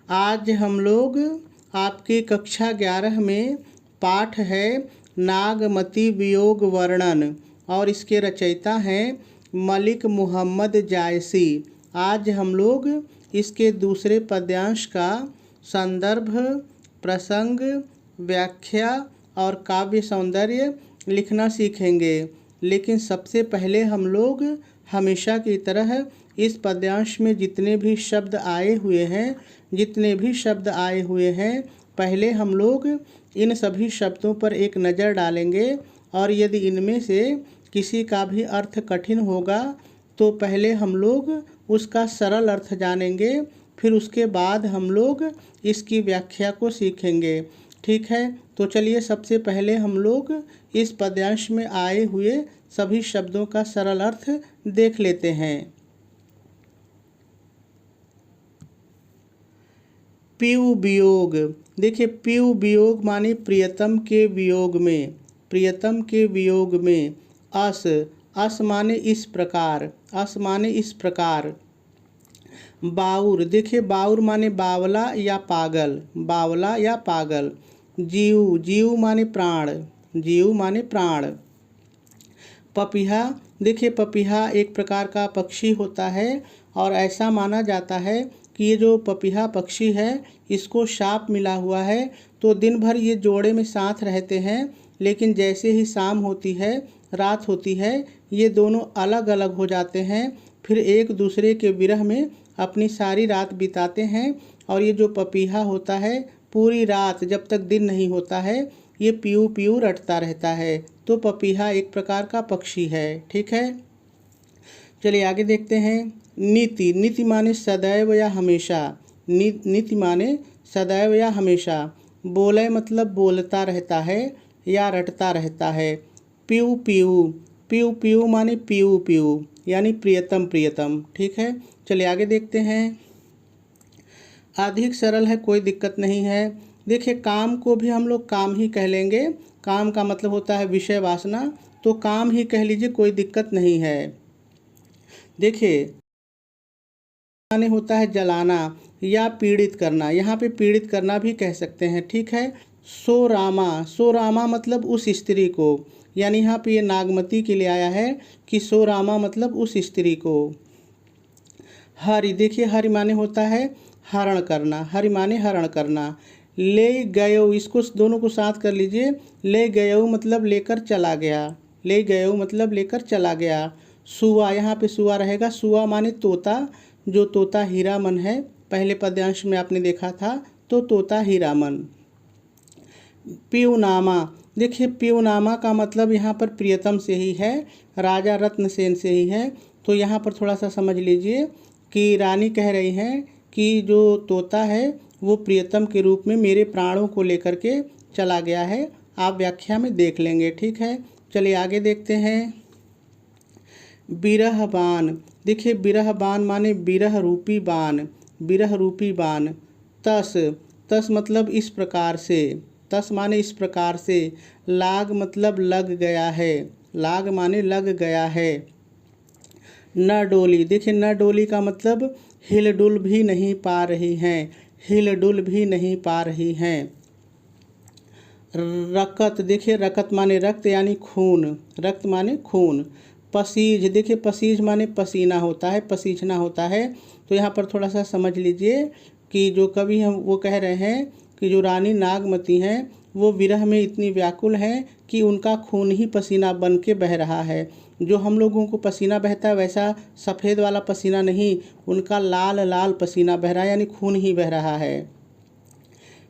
आज हम लोग आपकी कक्षा 11 में पाठ है नागमती वियोग वर्णन और इसके रचयिता हैं मलिक मोहम्मद जायसी। आज हम लोग इसके दूसरे पद्यांश का संदर्भ, प्रसंग, व्याख्या और काव्य सौंदर्य लिखना सीखेंगे। लेकिन सबसे पहले हम लोग हमेशा की तरह इस पद्यांश में जितने भी शब्द आए हुए हैं पहले हम लोग इन सभी शब्दों पर एक नज़र डालेंगे और यदि इनमें से किसी का भी अर्थ कठिन होगा तो पहले हम लोग उसका सरल अर्थ जानेंगे, फिर उसके बाद हम लोग इसकी व्याख्या को सीखेंगे। ठीक है, तो चलिए सबसे पहले हम लोग इस पद्यांश में आए हुए सभी शब्दों का सरल अर्थ देख लेते हैं। पीयू वियोग। देखिए, पीयू वियोग माने प्रियतम के वियोग में, प्रियतम के वियोग में। अस माने इस प्रकार, अस माने इस प्रकार। बाउर। देखिए, बाउर माने बावला या पागल, बावला या पागल। जीव, जीव माने प्राण, जीव माने प्राण। पपीहा। देखिए, पपीहा एक प्रकार का पक्षी होता है और ऐसा माना जाता है कि ये जो पपीहा पक्षी है इसको शाप मिला हुआ है, तो दिन भर ये जोड़े में साथ रहते हैं, लेकिन जैसे ही शाम होती है, रात होती है, ये दोनों अलग अलग हो जाते हैं, फिर एक दूसरे के विरह में अपनी सारी रात बिताते हैं। और ये जो पपीहा होता है पूरी रात जब तक दिन नहीं होता है ये पीऊ पीऊ रटता रहता है, तो पपीहा एक प्रकार का पक्षी है। ठीक है, चलिए आगे देखते हैं। नीति। नीति माने सदैव या हमेशा, नीति माने सदैव या हमेशा। बोले मतलब बोलता रहता है या रटता रहता है। पीऊ पीऊ, पीऊ पीऊ माने पीऊ पीऊ यानी प्रियतम प्रियतम। ठीक है, चलिए आगे देखते हैं। अधिक सरल है, कोई दिक्कत नहीं है। देखिए, काम को भी हम लोग काम ही कह लेंगे, काम का मतलब होता है विषय वासना, तो काम ही कह लीजिए, कोई दिक्कत नहीं है। देखिए, माने होता है जलाना या पीड़ित करना, यहाँ पे पीड़ित करना भी कह सकते हैं। ठीक है, सो रामा, सो रामा मतलब उस स्त्री को, यानी यहाँ पे ये नागमती के लिए आया है कि सो रामा मतलब उस स्त्री को। हरि। देखिए, हरि माने होता है हरण करना, हरि माने हरण करना। ले गयो, इसको दोनों को साथ कर लीजिए। ले गयो मतलब लेकर चला गया, ले गयो मतलब लेकर चला गया। सुआ, यहाँ पे सुआ रहेगा। सुआ माने तोता, जो तोता हीरामन है, पहले पद्यांश में आपने देखा था, तो तोता हीरामन। पीयूनामा। देखिए, पीयूनामा का मतलब यहाँ पर प्रियतम से ही है, राजा रत्नसेन से ही है, तो यहाँ पर थोड़ा सा समझ लीजिए कि रानी कह रही हैं कि जो तोता है वो प्रियतम के रूप में मेरे प्राणों को लेकर के चला गया है। आप व्याख्या में देख लेंगे। ठीक है, चलिए आगे देखते हैं। बिरह बाण। देखिए, बिरह बाण माने बिरह रूपी बाण, बिरह रूपी बाण। तस, तस मतलब इस प्रकार से, तस माने इस प्रकार से। लाग मतलब लग गया है, लाग माने लग गया है। न डोली। देखिए, न डोली का मतलब हिलडुल भी नहीं पा रही हैं, हिलडुल भी नहीं पा रही हैं। रकत। देखिए, रकत माने रक्त यानी खून, रक्त माने खून। पसीज। देखिए, पसीज माने पसीना होता है, पसीजना होता है, तो यहाँ पर थोड़ा सा समझ लीजिए कि जो कवि हम वो कह रहे हैं कि जो रानी नागमती हैं वो विरह में इतनी व्याकुल हैं कि उनका खून ही पसीना बन के बह रहा है। जो हम लोगों को पसीना बहता है वैसा सफ़ेद वाला पसीना नहीं, उनका लाल लाल पसीना बह रहा है, यानी खून ही बह रहा है।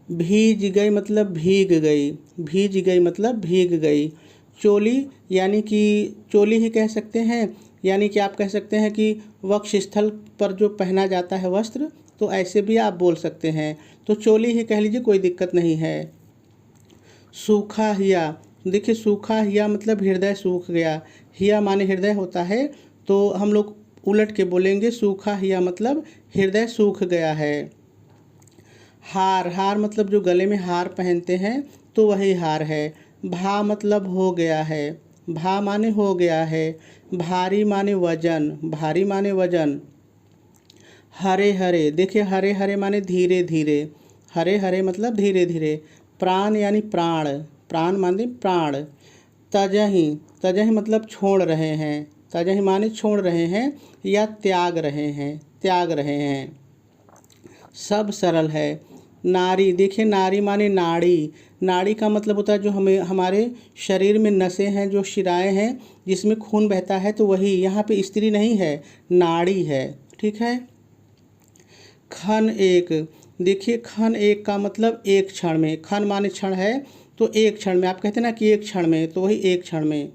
भीज गई मतलब भीग गई, भीज गई मतलब भीग गई। चोली यानी कि चोली ही कह सकते हैं, यानी कि आप कह सकते हैं कि वक्ष स्थल पर जो पहना जाता है वस्त्र, तो ऐसे भी आप बोल सकते हैं, तो चोली ही कह लीजिए, कोई दिक्कत नहीं है। सूखा हिया। देखिए, सूखा हिया मतलब हृदय सूख गया, हिया माने हृदय होता है, तो हम लोग उलट के बोलेंगे सूखा हिया मतलब हृदय सूख गया है। हार, हार मतलब जो गले में हार पहनते हैं तो वही हार है। भा मतलब हो गया है, भा माने हो गया है। भारी माने वजन, भारी माने वजन। हरे हरे, देखिए हरे हरे माने धीरे धीरे, हरे हरे मतलब धीरे धीरे। प्राण यानी प्राण, प्राण माने प्राण। तजहि, तजहि मतलब छोड़ रहे हैं, तजहि माने छोड़ रहे हैं या त्याग रहे हैं, त्याग रहे हैं। सब सरल है। नारी, देखिए नारी माने नाड़ी, नाड़ी का मतलब होता है जो हमें हमारे शरीर में नसें हैं, जो शिराएं हैं जिसमें खून बहता है, तो वही यहाँ पे स्त्री नहीं है, नाड़ी है, ठीक है। खन एक, देखिए खन एक का मतलब एक क्षण में, खन माने क्षण है तो एक क्षण में, आप कहते हैं ना कि एक क्षण में, तो वही एक क्षण में।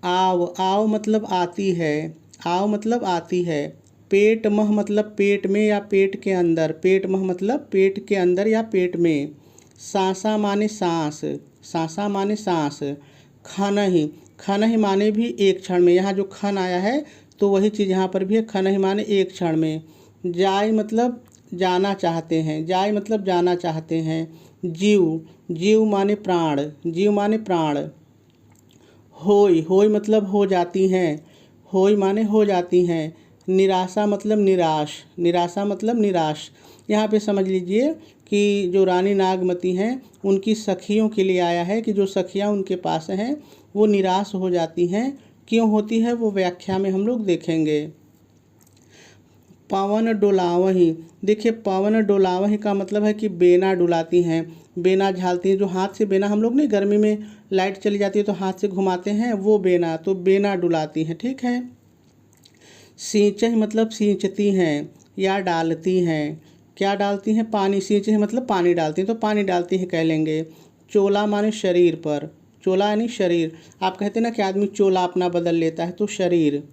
आव, आव मतलब आती है, आव मतलब आती है। पेट मह मतलब पेट में या पेट के अंदर, पेट मह मतलब पेट के अंदर या पेट में। सांसा माने सांस, सांसा माने सांस। खनहि, खनहि माने भी एक क्षण में, यहाँ जो खन आया है तो वही चीज़ यहाँ पर भी है, खनहि माने एक क्षण में। जाय मतलब जाना चाहते हैं, जाय मतलब जाना चाहते हैं। जीव, जीव माने प्राण, जीव माने प्राण। होय, होय मतलब हो जाती हैं, होय माने हो जाती हैं। निराशा मतलब निराश, निराशा मतलब निराश। यहाँ पे समझ लीजिए कि जो रानी नागमती हैं उनकी सखियों के लिए आया है कि जो सखियाँ उनके पास हैं वो निराश हो जाती हैं, क्यों होती है वो व्याख्या में हम लोग देखेंगे। पवन डोलावही, देखिए पवन डोलावही का मतलब है कि बेना डुलाती हैं, बेना झालती हैं, जो हाथ से बेना, हम लोग नहीं गर्मी में लाइट चली जाती है तो हाथ से घुमाते हैं, वो बेना, तो बेना डुलाती हैं, ठीक है। सींचह मतलब सींचती हैं या डालती हैं, क्या डालती हैं, पानी। सींचह मतलब पानी डालती हैं, तो पानी डालती हैं कह लेंगे। चोला माने शरीर पर, चोला यानी शरीर, आप कहते हैं ना कि आदमी चोला अपना बदल लेता है, तो शरीर।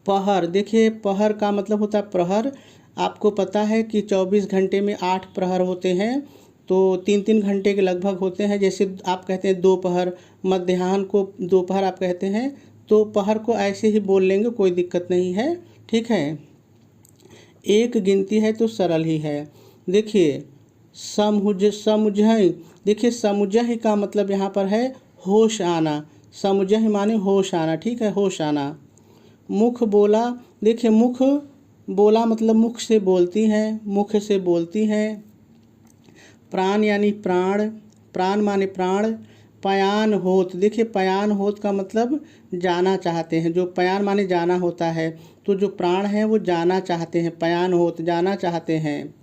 पहर, देखिए पहर का मतलब होता है प्रहर, आपको पता है कि 24 घंटे में 8 प्रहर होते हैं, तो 3-3 घंटे के लगभग होते हैं। जैसे आप कहते हैं दोपहर, मध्याह्न को दोपहर आप कहते हैं, तो पहर को ऐसे ही बोल लेंगे, कोई दिक्कत नहीं है, ठीक है। एक गिनती है तो सरल ही है। देखिए समुझई, देखिए समुझई का मतलब यहाँ पर है होश आना, समुझई माने होश आना, ठीक है, होश आना। मुख बोला, देखिए मुख बोला मतलब मुख से बोलती हैं, मुख से बोलती हैं। प्राण यानी प्राण, प्राण माने प्राण। पयान होत, देखिए पयान होत का मतलब जाना चाहते हैं, जो पयान माने जाना होता है, तो जो प्राण है वो जाना चाहते हैं, पयान होत जाना चाहते हैं।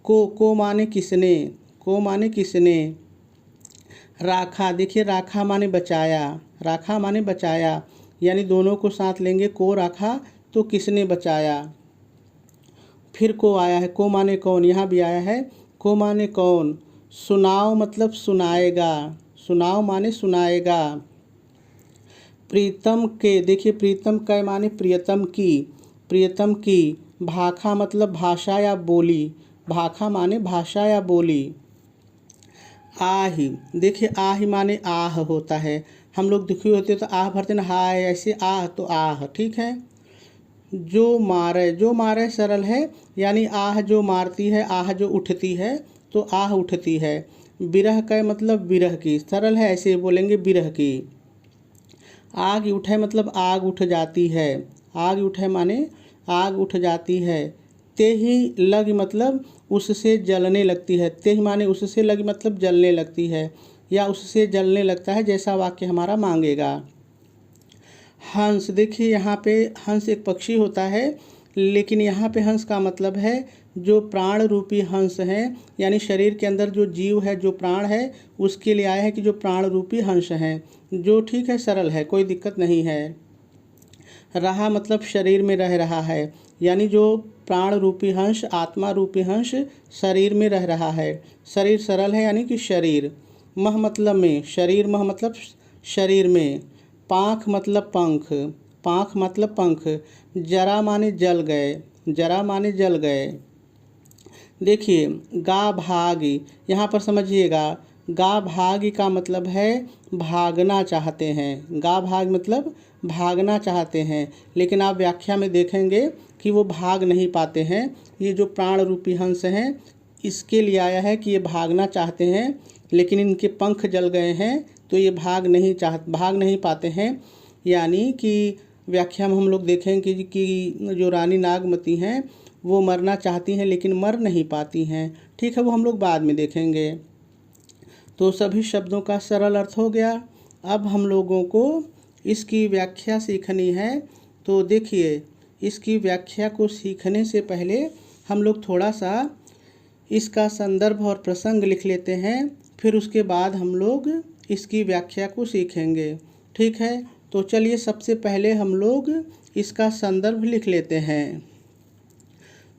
को माने किसने, को माने किसने। राखा, देखिए राखा माने बचाया, राखा माने बचाया, यानी दोनों को साथ लेंगे, को राखा तो किसने बचाया। फिर को आया है, को माने कौन, यहाँ भी आया है को माने कौन। सुनाओ मतलब सुनाएगा, सुनाओ माने सुनाएगा। प्रीतम के, देखिए प्रीतम का माने प्रियतम की, प्रियतम की। भाखा मतलब भाषा या बोली, भाखा माने भाषा या बोली। आही, देखिए आही माने आह होता है, हम लोग दुखी होते हैं तो आह भरते ना, हाय ऐसे आह, तो आह, ठीक है। जो मारे, जो मारे सरल है, यानी आह जो मारती है, आह जो उठती है, तो आह उठती है। बिरह का मतलब बिरह की, सरल है ऐसे बोलेंगे बिरह की। आग उठे मतलब आग उठ जाती है, आग उठे माने आग उठ जाती है। ते ही लग मतलब उससे जलने लगती है, ते ही माने उससे लग मतलब जलने लगती है या उससे जलने लगता है, जैसा वाक्य हमारा मांगेगा। हंस, देखिए यहाँ पे हंस एक पक्षी होता है, लेकिन यहाँ पे हंस का मतलब है जो प्राण रूपी हंस है, यानी शरीर के अंदर जो जीव है, जो प्राण है, उसके लिए आया है कि जो प्राण रूपी हंस हैं, जो ठीक है सरल है, कोई दिक्कत नहीं है। रहा मतलब शरीर में रह रहा है, यानी जो प्राण रूपी हंस, आत्मा रूपी हंस शरीर में रह रहा है, शरीर सरल है यानी कि शरीर। मह मतलब में, शरीर मह मतलब शरीर में। पाँख मतलब पंख, पाँख मतलब पंख। जरा माने जल गए, जरा माने जल गए। देखिए गा भागी, यहाँ पर समझिएगा, गा भागी का मतलब है भागना चाहते हैं, गा भाग मतलब भागना चाहते हैं, लेकिन आप व्याख्या में देखेंगे कि वो भाग नहीं पाते हैं। ये जो प्राण रूपी हंस हैं इसके लिए आया है कि ये भागना चाहते हैं, लेकिन इनके पंख जल गए हैं, तो ये भाग नहीं पाते हैं, यानी कि व्याख्या में हम लोग देखेंगे कि जो रानी नागमती हैं वो मरना चाहती हैं लेकिन मर नहीं पाती हैं। ठीक है, वो हम लोग बाद में देखेंगे। तो सभी शब्दों का सरल अर्थ हो गया। अब हम लोगों को इसकी व्याख्या सीखनी है। तो देखिए, इसकी व्याख्या को सीखने से पहले हम लोग थोड़ा सा इसका संदर्भ और प्रसंग लिख लेते हैं, फिर उसके बाद हम लोग इसकी व्याख्या को सीखेंगे। ठीक है, तो चलिए सबसे पहले हम लोग इसका संदर्भ लिख लेते हैं।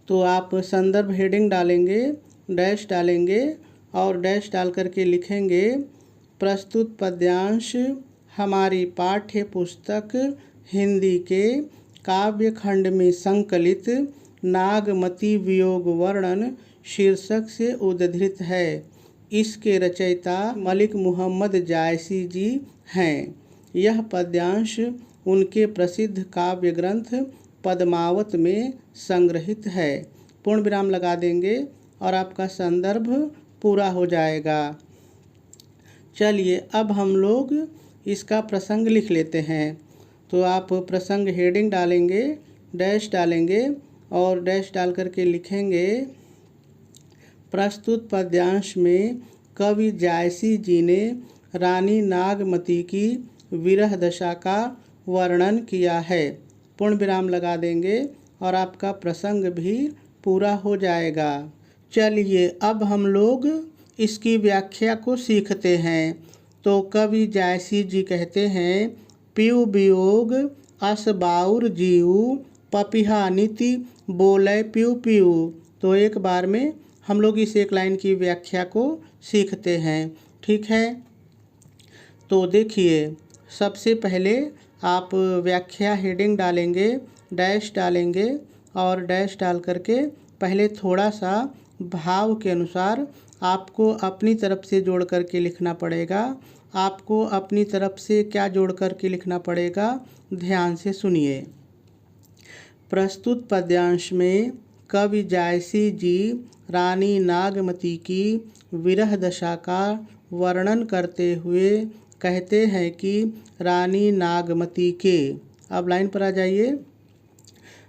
तो आप संदर्भ हेडिंग डालेंगे, डैश डालेंगे और डैश डाल करके लिखेंगे, प्रस्तुत पद्यांश हमारी पाठ्य पुस्तक हिंदी के काव्य खंड में संकलित नागमती वियोग वर्णन शीर्षक से उद्धृत है। इसके रचयिता मलिक मोहम्मद जायसी जी हैं। यह पद्यांश उनके प्रसिद्ध काव्य ग्रंथ पद्मावत में संग्रहित है। पूर्ण विराम लगा देंगे और आपका संदर्भ पूरा हो जाएगा। चलिए अब हम लोग इसका प्रसंग लिख लेते हैं। तो आप प्रसंग हेडिंग डालेंगे, डैश डालेंगे और डैश डाल करके लिखेंगे, प्रस्तुत पद्यांश में कवि जायसी जी ने रानी नागमती की विरह दशा का वर्णन किया है। पूर्ण विराम लगा देंगे और आपका प्रसंग भी पूरा हो जाएगा। चलिए अब हम लोग इसकी व्याख्या को सीखते हैं। तो कवि जायसी जी कहते हैं, पीऊ वियोग अस बाउर जीऊ पपिहा नीति बोले पीऊ पीऊ। तो एक बार में हम लोग इस एक लाइन की व्याख्या को सीखते हैं। ठीक है, तो देखिए सबसे पहले आप व्याख्या हेडिंग डालेंगे, डैश डालेंगे और डैश डाल करके पहले थोड़ा सा भाव के अनुसार आपको अपनी तरफ से जोड़ करके लिखना पड़ेगा। आपको अपनी तरफ से क्या जोड़ करके लिखना पड़ेगा, ध्यान से सुनिए। प्रस्तुत पद्यांश में कवि जायसी जी रानी नागमती की विरह दशा का वर्णन करते हुए कहते हैं कि रानी नागमती के, अब लाइन पर आ जाइए,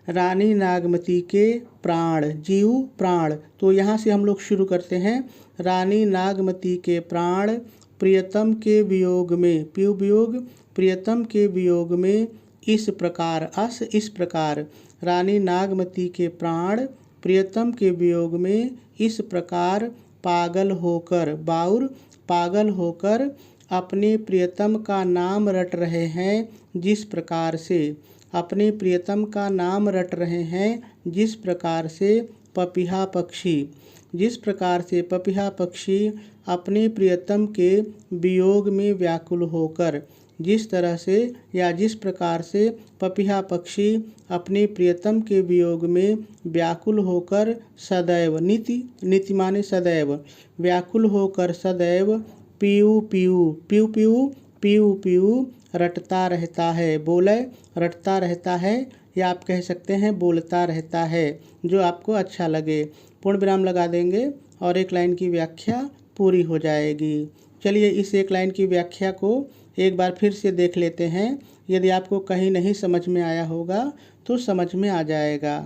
रानी नागमती के प्राण, जीव प्राण। तो यहाँ से हम लोग शुरू करते हैं। रानी नागमती के प्राण प्रियतम के वियोग में, पीऊ वियोग प्रियतम के वियोग में इस प्रकार, अस इस प्रकार, रानी नागमती के प्राण प्रियतम के वियोग में इस प्रकार पागल होकर, बाउर पागल होकर अपने प्रियतम का नाम रट रहे हैं जिस प्रकार से, अपने प्रियतम का नाम रट रहे हैं जिस प्रकार से पपीहा पक्षी, जिस प्रकार से पपीहा पक्षी अपने प्रियतम के वियोग में व्याकुल होकर, जिस तरह से या जिस प्रकार से पपीहा पक्षी अपने प्रियतम के वियोग में व्याकुल होकर सदैव, नीति नीति माने सदैव, व्याकुल होकर सदैव पीऊ पीऊ पीऊ पीऊ पीऊ पीऊ रटता रहता है, बोले रटता रहता है, या आप कह सकते हैं बोलता रहता है, जो आपको अच्छा लगे। पूर्ण विराम लगा देंगे और एक लाइन की व्याख्या पूरी हो जाएगी। चलिए इस एक लाइन की व्याख्या को एक बार फिर से देख लेते हैं। यदि आपको कहीं नहीं समझ में आया होगा तो समझ में आ जाएगा।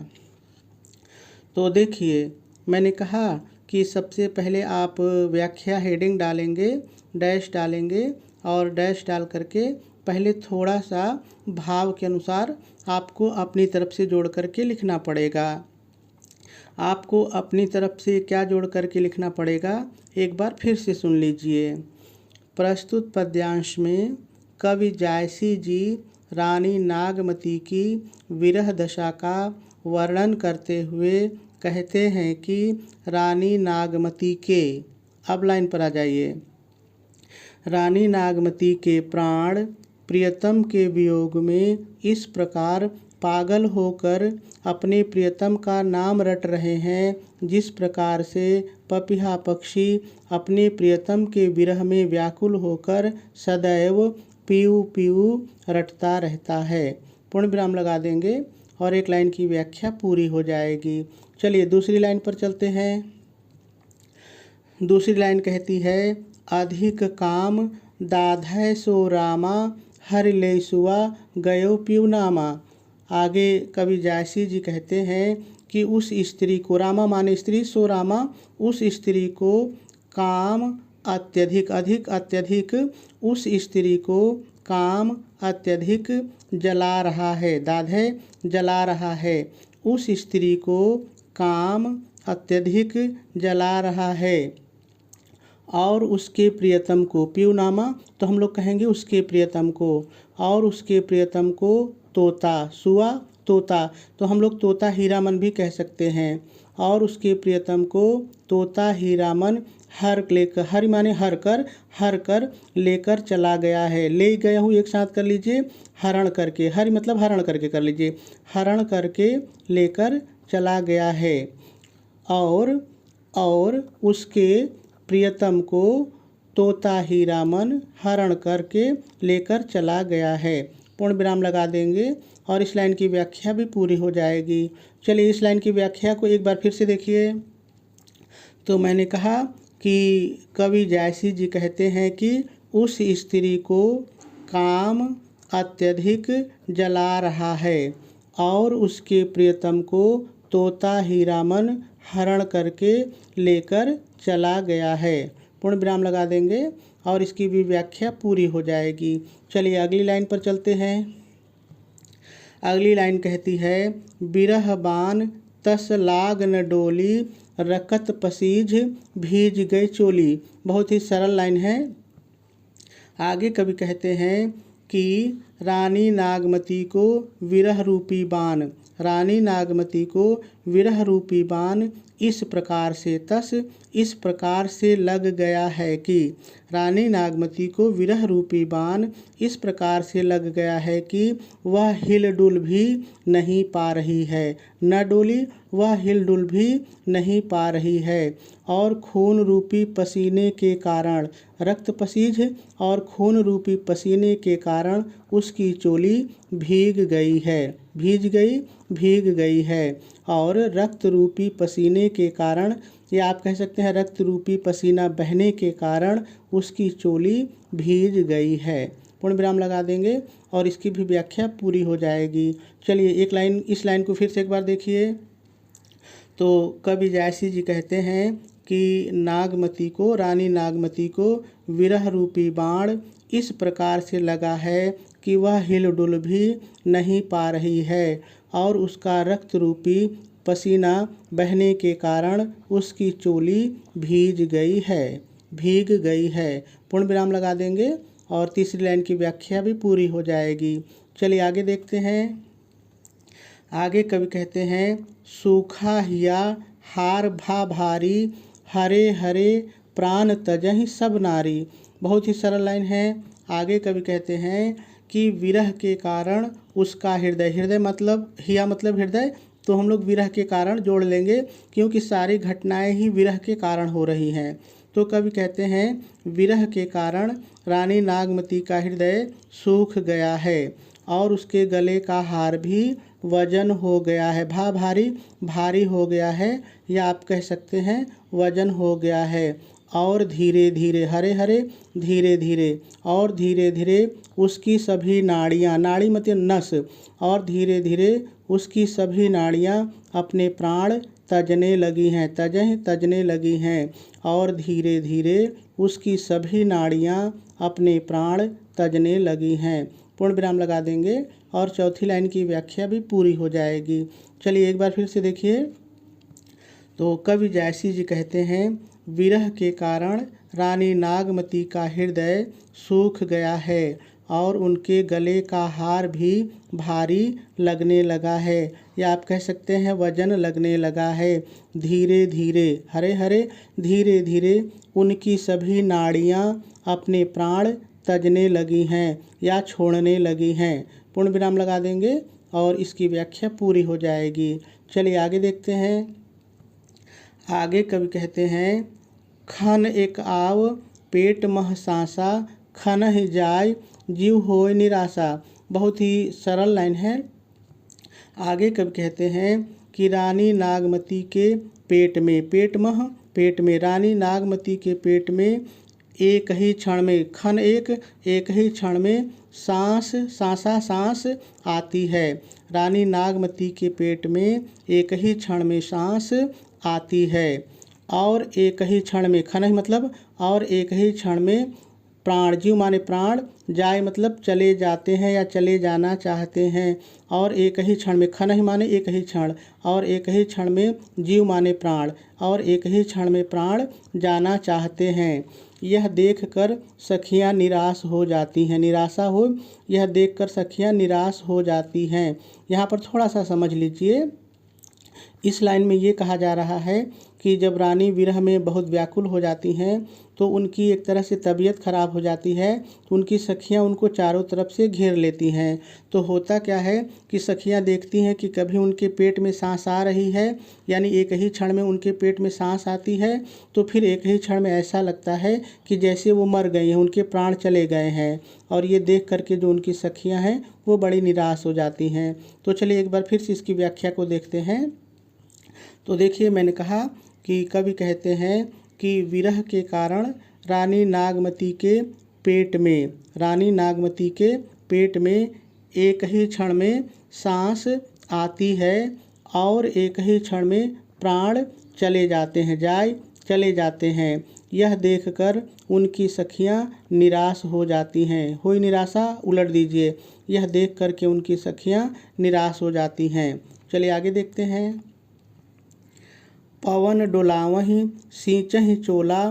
तो देखिए, मैंने कहा कि सबसे पहले आप व्याख्या हेडिंग डालेंगे, डैश डालेंगे और डैश डाल करके पहले थोड़ा सा भाव के अनुसार आपको अपनी तरफ से जोड़ करके लिखना पड़ेगा। आपको अपनी तरफ से क्या जोड़ करके लिखना पड़ेगा, एक बार फिर से सुन लीजिए। प्रस्तुत पद्यांश में कवि जायसी जी रानी नागमती की विरह दशा का वर्णन करते हुए कहते हैं कि रानी नागमती के, अब लाइन पर आ जाइए, रानी नागमती के प्राण प्रियतम के वियोग में इस प्रकार पागल होकर अपने प्रियतम का नाम रट रहे हैं जिस प्रकार से पपीहा पक्षी अपने प्रियतम के विरह में व्याकुल होकर सदैव पीऊ पीऊ रटता रहता है। पूर्ण विराम लगा देंगे और एक लाइन की व्याख्या पूरी हो जाएगी। चलिए दूसरी लाइन पर चलते हैं। दूसरी लाइन कहती है, अधिक काम दाधय सो रामा हर ले सुआ गयो पीऊ नामा। आगे कवि जायसी जी कहते हैं कि उस स्त्री को, रामा माने स्त्री, सो रामा उस स्त्री को काम अत्यधिक, अधिक अत्यधिक, उस स्त्री को काम अत्यधिक जला रहा है, दाद है जला रहा है, उस स्त्री को काम अत्यधिक जला रहा है। और उसके प्रियतम को, पीयूनामा तो हम लोग कहेंगे उसके प्रियतम को, और उसके प्रियतम को तोता, सुआ तोता तो हम लोग तोता हीरामन भी कह सकते हैं। और उसके प्रियतम को तोता हीरामन हर लेकर, हर माने हर कर लेकर चला गया है। ले गया हूँ एक साथ कर लीजिए, हरण करके, हर मतलब हरण करके कर लीजिए, हरण करके लेकर चला गया है। और उसके प्रियतम को तोता हीरामन हरण करके लेकर चला गया है। पूर्ण विराम लगा देंगे और इस लाइन की व्याख्या भी पूरी हो जाएगी। चलिए इस लाइन की व्याख्या को एक बार फिर से देखिए। तो मैंने कहा कि कवि जायसी जी कहते हैं कि उस स्त्री को काम अत्यधिक जला रहा है और उसके प्रियतम को तोता हीरामन हरण करके लेकर चला गया है। पूर्ण विराम लगा देंगे और इसकी भी व्याख्या पूरी हो जाएगी। चलिए अगली लाइन पर चलते हैं। अगली लाइन कहती है, बिरह बान तस लाग न डोली, रकत पसीज भीज गई चोली। बहुत ही सरल लाइन है। आगे कवि कहते हैं कि रानी नागमती को विरह रूपी बाण, रानी नागमती को विरह रूपी बाण इस प्रकार से, तस इस प्रकार से लग गया है कि, रानी नागमती को विरह रूपी बाण इस प्रकार से लग गया है कि वह हिलडुल भी नहीं पा रही है, न डोली वह हिलडुल भी नहीं पा रही है। और खून रूपी पसीने के कारण, रक्त पसीज और खून रूपी पसीने के कारण उसकी चोली भीग गई है, भीग गई है। और रक्त रूपी पसीने के कारण, या आप कह सकते हैं रक्त रूपी पसीना बहने के कारण उसकी चोली भीग गई है। पूर्ण विराम लगा देंगे और इसकी भी व्याख्या पूरी हो जाएगी। चलिए एक लाइन, इस लाइन को फिर से एक बार देखिए। तो कवि जायसी जी कहते हैं कि नागमती को, रानी नागमती को विरह रूपी बाण इस प्रकार से लगा है कि वह हिलडुल भी नहीं पा रही है और उसका रक्त रूपी पसीना बहने के कारण उसकी चोली भीग गई है। पूर्ण विराम लगा देंगे और तीसरी लाइन की व्याख्या भी पूरी हो जाएगी। चलिए आगे देखते हैं। आगे कवि कहते हैं, सूखा हिया हार भा भारी, हरे हरे प्राण तजहि सब नारी। बहुत ही सरल लाइन है। आगे कवि कहते हैं कि विरह के कारण उसका हृदय, हृदय मतलब हिया मतलब हृदय, तो हम लोग विरह के कारण जोड़ लेंगे क्योंकि सारी घटनाएं ही विरह के कारण हो रही हैं। तो कवि कहते हैं विरह के कारण रानी नागमती का हृदय सूख गया है और उसके गले का हार भी वजन हो गया है, भारी हो गया है, या आप कह सकते हैं वजन हो गया है। और धीरे धीरे, हरे हरे धीरे धीरे, और धीरे धीरे उसकी सभी नाड़ियाँ, नाड़ी मतलब नस, और धीरे धीरे उसकी सभी नाड़ियाँ अपने प्राण तजने लगी हैं, तजने लगी हैं। और धीरे धीरे उसकी सभी नाड़ियाँ अपने प्राण तजने लगी हैं। पूर्ण विराम लगा देंगे और चौथी लाइन की व्याख्या भी पूरी हो जाएगी। चलिए एक बार फिर से देखिए। तो कवि जायसी जी कहते हैं, विरह के कारण रानी नागमती का हृदय सूख गया है और उनके गले का हार भी भारी लगने लगा है, या आप कह सकते हैं वजन लगने लगा है। धीरे धीरे, हरे हरे धीरे धीरे उनकी सभी नाड़ियाँ अपने प्राण तजने लगी हैं या छोड़ने लगी हैं। पूर्ण विराम लगा देंगे और इसकी व्याख्या पूरी हो जाएगी। चलिए आगे देखते हैं। आगे कवि कहते हैं, खन एक आव पेट मह सांसा, खन ही जाय जीव होय निराशा। बहुत ही सरल लाइन है। आगे कवि कहते हैं कि रानी नागमती के पेट में, पेट में रानी नागमती के पेट में एक ही क्षण में, खन एक ही क्षण में सांस सांस आती है। रानी नागमती के पेट में एक ही क्षण में सांस आती है। और एक ही क्षण में, खन मतलब और एक ही क्षण में प्राण, जीव माने प्राण, जाए मतलब चले जाते हैं या चले जाना चाहते हैं। और एक ही क्षण में, खन माने एक ही क्षण, और एक ही क्षण में जीव माने प्राण, और एक ही क्षण में प्राण जाना चाहते हैं। यह देखकर सखियां निराश हो जाती हैं। निराशा हो, यह देखकर सखियां निराश हो जाती हैं। यहाँ पर थोड़ा सा समझ लीजिए। इस लाइन में ये कहा जा रहा है कि जब रानी विरह में बहुत व्याकुल हो जाती हैं तो उनकी एक तरह से तबीयत खराब हो जाती है, तो उनकी सखियां उनको चारों तरफ से घेर लेती हैं। तो होता क्या है कि सखियां देखती हैं कि कभी उनके पेट में सांस आ रही है, यानी एक ही क्षण में उनके पेट में सांस आती है, तो फिर एक ही क्षण में ऐसा लगता है कि जैसे वो मर गई हैं, उनके प्राण चले गए हैं। और ये देख करके जो उनकी सखियाँ हैं वो बड़ी निराश हो जाती हैं। तो चलिए एक बार फिर से इसकी व्याख्या को देखते हैं। तो देखिए, मैंने कहा कि कवि कहते हैं कि विरह के कारण रानी नागमती के पेट में, रानी नागमती के पेट में एक ही क्षण में सांस आती है और एक ही क्षण में प्राण चले जाते हैं, चले जाते हैं। यह देखकर उनकी सखियां निराश हो जाती हैं। हुई निराशा, उलट दीजिए, यह देख कर के उनकी सखियां निराश हो जाती हैं। चलिए आगे देखते हैं। पवन डोलावहीं सींचहि चोला,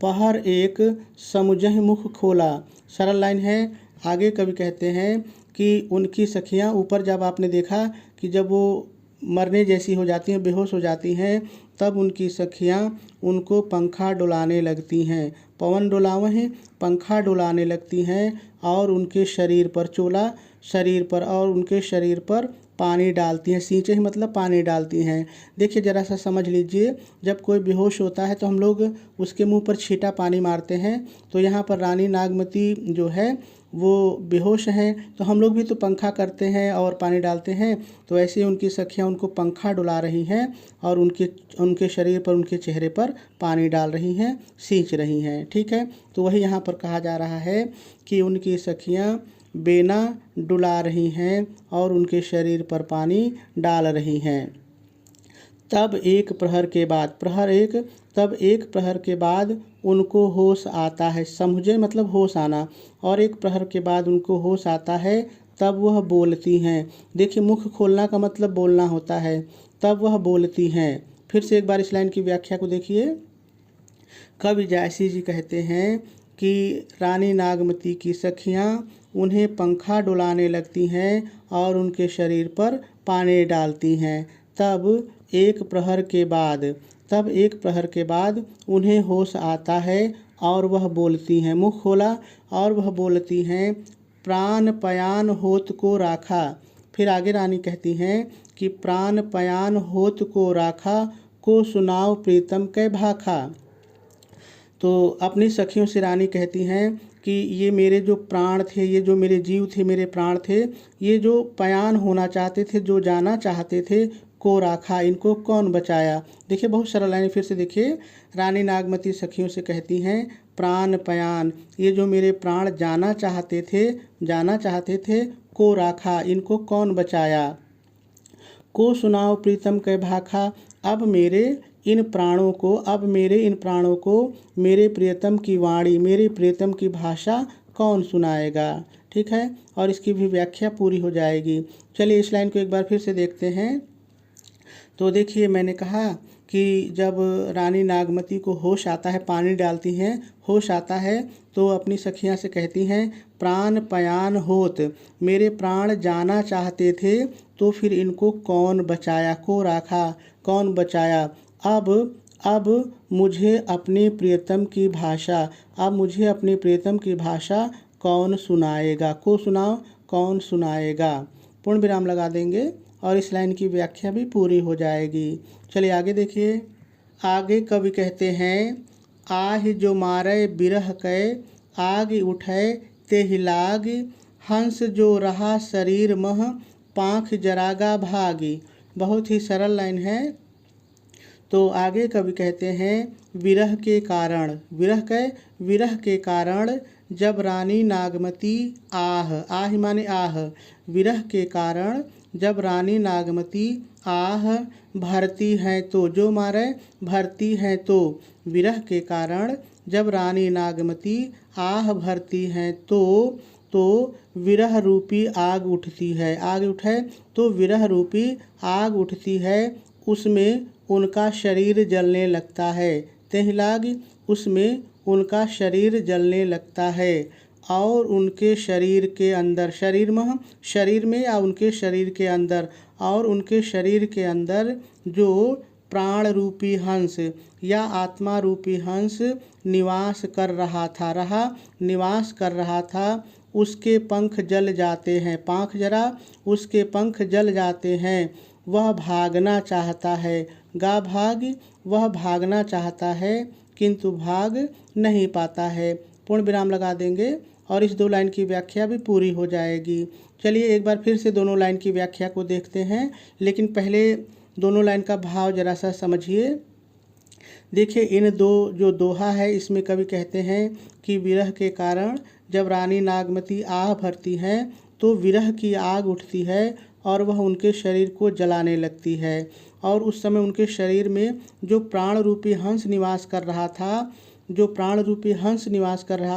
पहर एक समुझहि मुख खोला। सरल लाइन है। आगे कवि कहते हैं कि उनकी सखियां, ऊपर जब आपने देखा कि जब वो मरने जैसी हो जाती हैं, बेहोश हो जाती हैं, तब उनकी सखियां उनको पंखा डुलाने लगती हैं। पवन डुलावहीं, पंखा डुलाने लगती हैं और उनके शरीर पर, चोला शरीर पर, और उनके शरीर पर पानी डालती हैं। सींचे ही मतलब पानी डालती हैं। देखिए ज़रा सा समझ लीजिए, जब कोई बेहोश होता है तो हम लोग उसके मुंह पर छींटा पानी मारते हैं। तो यहाँ पर रानी नागमती जो है वो बेहोश हैं, तो हम लोग भी तो पंखा करते हैं और पानी डालते हैं। तो ऐसे ही उनकी सखियाँ उनको पंखा डुला रही हैं और उनके शरीर पर, उनके चेहरे पर पानी डाल रही हैं, सींच रही हैं। ठीक है, तो वही यहाँ पर कहा जा रहा है कि उनकी सखियाँ बेना डुला रही हैं और उनके शरीर पर पानी डाल रही हैं। तब एक प्रहर के बाद, तब एक प्रहर के बाद उनको होश आता है। समझे मतलब होश आना। और एक प्रहर के बाद उनको होश आता है, तब वह बोलती हैं। देखिए, मुख खोलना का मतलब बोलना होता है। तब वह बोलती हैं। फिर से एक बार इस लाइन की व्याख्या को देखिए। कवि जायसी जी कहते हैं कि रानी नागमती की सखियाँ उन्हें पंखा डुलाने लगती हैं और उनके शरीर पर पानी डालती हैं। तब एक प्रहर के बाद उन्हें होश आता है और वह बोलती हैं। मुख खोला और वह बोलती हैं, प्राण पयान होत को राखा। फिर आगे रानी कहती हैं कि प्राण पयान होत को राखा, को सुनाओ प्रीतम कै भाखा। तो अपनी सखियों से रानी कहती हैं कि ये मेरे जो प्राण थे, ये जो मेरे जीव थे, मेरे प्राण थे, ये जो पयान होना चाहते थे, जो जाना चाहते थे, को राखा, इनको कौन बचाया। देखिए बहुत सरल लाइन, फिर से देखिए। रानी नागमती सखियों से कहती हैं, प्राण पयान, ये जो मेरे प्राण जाना चाहते थे, को राखा, इनको कौन बचाया। को सुनाओ प्रीतम कै भाखा, अब मेरे इन प्राणों को मेरे प्रियतम की वाणी, मेरे प्रियतम की भाषा कौन सुनाएगा। ठीक है, और इसकी भी व्याख्या पूरी हो जाएगी। चलिए इस लाइन को एक बार फिर से देखते हैं। तो देखिए, मैंने कहा कि जब रानी नागमती को होश आता है, पानी डालती हैं, होश आता है, तो अपनी सखियां से कहती हैं, प्राण पयान होत, मेरे प्राण जाना चाहते थे, तो फिर इनको कौन बचाया, को राखा, कौन बचाया। अब मुझे अपने प्रियतम की भाषा कौन सुनाएगा। को सुनाओ, कौन सुनाएगा। पूर्ण विराम लगा देंगे और इस लाइन की व्याख्या भी पूरी हो जाएगी। चलिए आगे देखिए। आगे कवि कहते हैं, आह जो मारे बिरह कै, आग उठे ते हिलाग, हंस जो रहा शरीर मह, पाँख जरागा भागी। बहुत ही सरल लाइन है। तो आगे कवि कहते हैं विरह के कारण, विरह के कारण जब रानी नागमती आह माने आह, विरह के कारण जब रानी नागमती आह भरती हैं तो, जो मारे भरती हैं तो, विरह के कारण जब रानी नागमती आह भरती हैं तो विरह रूपी आग उठती है, आग उठे तो विरह रूपी आग उठती है, उसमें उनका शरीर जलने लगता है, तेहि लाग उसमें उनका शरीर जलने लगता है और उनके शरीर के अंदर, शरीर में या उनके शरीर के अंदर, और उनके शरीर के अंदर जो प्राण रूपी हंस या आत्मा रूपी हंस निवास कर रहा था, उसके पंख जल जाते हैं, पाँख जरा उसके पंख जल जाते हैं, वह भागना चाहता है, वह भागना चाहता है किंतु भाग नहीं पाता है। पूर्ण विराम लगा देंगे और इस 2 लाइन की व्याख्या भी पूरी हो जाएगी। चलिए एक बार फिर से दोनों लाइन की व्याख्या को देखते हैं, लेकिन पहले दोनों लाइन का भाव जरा सा समझिए। देखिए इन जो दोहा है इसमें कवि कहते हैं कि विरह के कारण जब रानी नागमती आह भरती है तो विरह की आग उठती है और वह उनके शरीर को जलाने लगती है, और उस समय उनके शरीर में जो प्राण रूपी हंस निवास कर रहा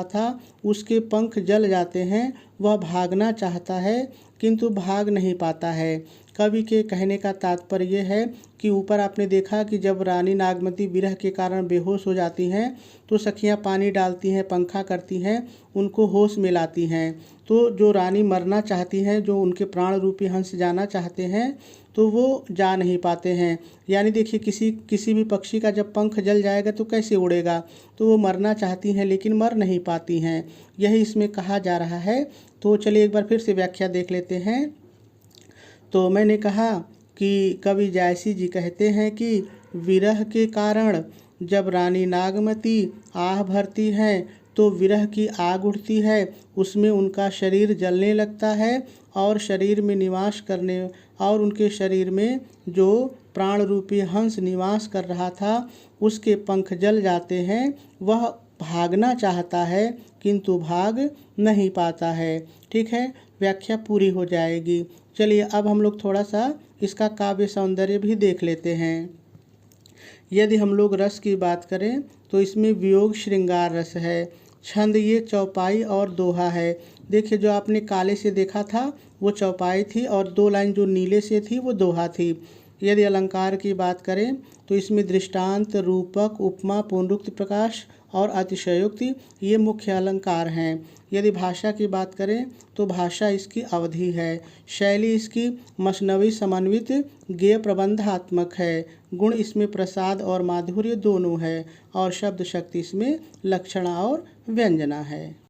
था, उसके पंख जल जाते हैं, वह भागना चाहता है किंतु भाग नहीं पाता है। कवि के कहने का तात्पर्य यह है कि ऊपर आपने देखा कि जब रानी नागमती विरह के कारण बेहोश हो जाती हैं तो सखियां पानी डालती हैं, पंखा करती हैं, उनको होश में लाती हैं। तो जो रानी मरना चाहती हैं, जो उनके प्राण रूपी हंस जाना चाहते हैं, तो वो जा नहीं पाते हैं। यानी देखिए किसी भी पक्षी का जब पंख जल जाएगा तो कैसे उड़ेगा, तो वो मरना चाहती हैं लेकिन मर नहीं पाती हैं, यही इसमें कहा जा रहा है। तो चलिए एक बार फिर से व्याख्या देख लेते हैं। तो मैंने कहा कि कवि जायसी जी कहते हैं कि विरह के कारण जब रानी नागमती आह भरती हैं तो विरह की आग उठती है, उसमें उनका शरीर जलने लगता है और शरीर में निवास करने और उनके शरीर में जो प्राण रूपी हंस निवास कर रहा था उसके पंख जल जाते हैं, वह भागना चाहता है किंतु भाग नहीं पाता है। ठीक है, व्याख्या पूरी हो जाएगी। चलिए अब हम लोग थोड़ा सा इसका काव्य सौंदर्य भी देख लेते हैं। यदि हम लोग रस की बात करें तो इसमें वियोग श्रृंगार रस है, छंद ये चौपाई और दोहा है। देखिए जो आपने काले से देखा था वो चौपाई थी और 2 लाइन जो नीले से थी वो दोहा थी। यदि अलंकार की बात करें तो इसमें दृष्टांत, रूपक, उपमा, पुनरुक्त प्रकाश और अतिशयोक्ति ये मुख्य अलंकार हैं। यदि भाषा की बात करें तो भाषा इसकी अवधि है, शैली इसकी मसनवी समन्वित गेय प्रबंधात्मक है, गुण इसमें प्रसाद और माधुर्य दोनों है और शब्द शक्ति इसमें लक्षणा और व्यंजना है।